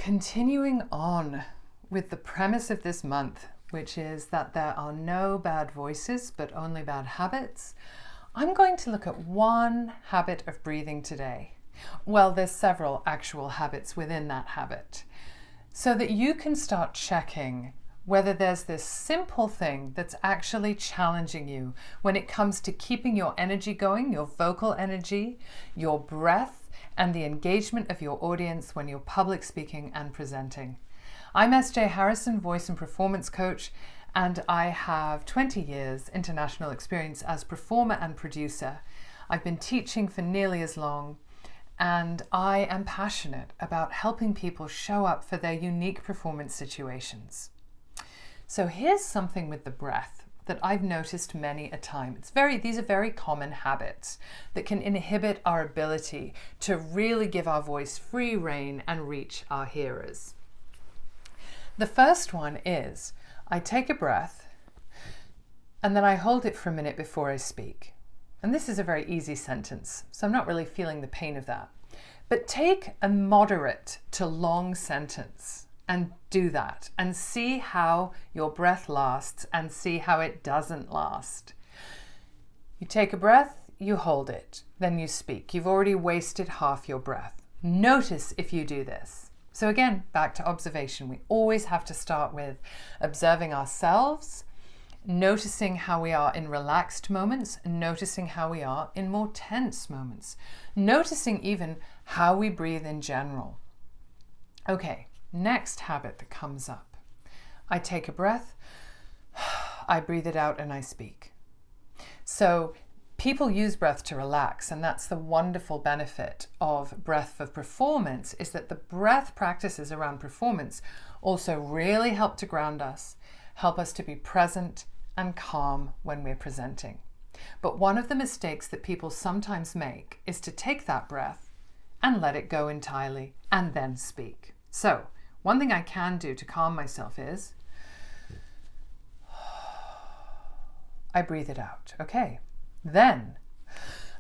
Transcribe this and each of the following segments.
Continuing on with the premise of this month, which is that there are no bad voices, but only bad habits, I'm going to look at one habit of breathing today. Well, there's several actual habits within that habit, so that you can start checking whether there's this simple thing that's actually challenging you when it comes to keeping your energy going, your vocal energy, your breath, and the engagement of your audience when you're public speaking and presenting. I'm S.J. Harrison, voice and performance coach, and I have 20 years international experience as performer and producer. I've been teaching for nearly as long, and I am passionate about helping people show up for their unique performance situations. So here's something with the breath that I've noticed many a time. These are very common habits that can inhibit our ability to really give our voice free rein and reach our hearers. The first one is I take a breath and then I hold it for a minute before I speak. And this is a very easy sentence, so I'm not really feeling the pain of that. But take a moderate to long sentence and do that and see how your breath lasts and see how it doesn't last. You take a breath, you hold it, then you speak. You've already wasted half your breath. Notice if you do this. So again, back to observation. We always have to start with observing ourselves, noticing how we are in relaxed moments, noticing how we are in more tense moments, noticing even how we breathe in general. Okay. Next habit that comes up. I take a breath, I breathe it out, and I speak. So people use breath to relax, and that's the wonderful benefit of breath for performance, is that the breath practices around performance also really help to ground us, help us to be present and calm when we're presenting. But one of the mistakes that people sometimes make is to take that breath and let it go entirely and then speak. So one thing I can do to calm myself is I breathe it out. Okay. Then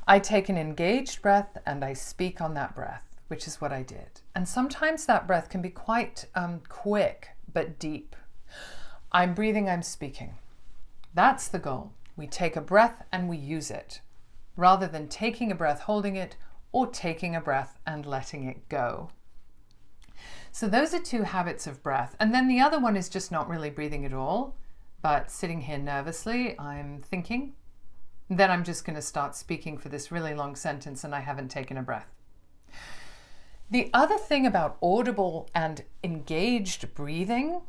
I take an engaged breath and I speak on that breath, which is what I did. And sometimes that breath can be quite quick but deep. I'm breathing, I'm speaking. That's the goal. We take a breath and we use it, rather than taking a breath, holding it, or taking a breath and letting it go. So those are two habits of breath. And then the other one is just not really breathing at all, but sitting here nervously, I'm thinking. Then I'm just going to start speaking for this really long sentence and I haven't taken a breath. The other thing about audible and engaged breathing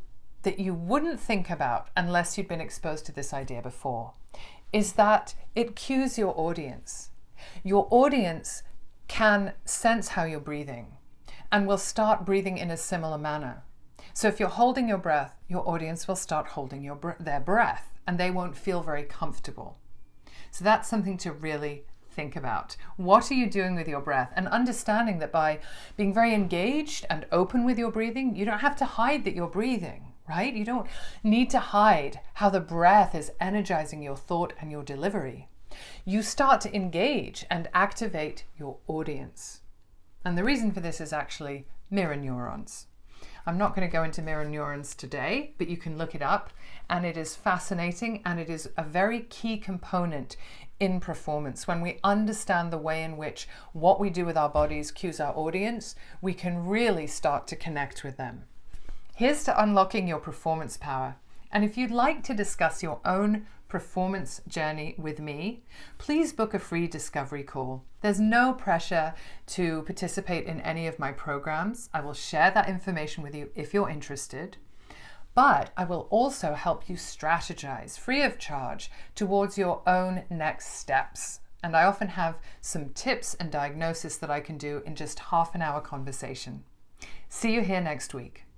that you wouldn't think about unless you'd been exposed to this idea before is that it cues your audience. Your audience can sense how you're breathing and will start breathing in a similar manner. So if you're holding your breath, your audience will start holding their breath and they won't feel very comfortable. So that's something to really think about. What are you doing with your breath? And understanding that by being very engaged and open with your breathing, you don't have to hide that you're breathing, right? You don't need to hide how the breath is energizing your thought and your delivery. You start to engage and activate your audience. And the reason for this is actually mirror neurons. I'm not going to go into mirror neurons today, but you can look it up, and it is fascinating, and it is a very key component in performance. When we understand the way in which what we do with our bodies cues our audience, we can really start to connect with them. Here's to unlocking your performance power. And if you'd like to discuss your own performance journey with me, please book a free discovery call. There's no pressure to participate in any of my programs. I will share that information with you if you're interested, but I will also help you strategize free of charge towards your own next steps. And I often have some tips and diagnosis that I can do in just half an hour conversation. See you here next week.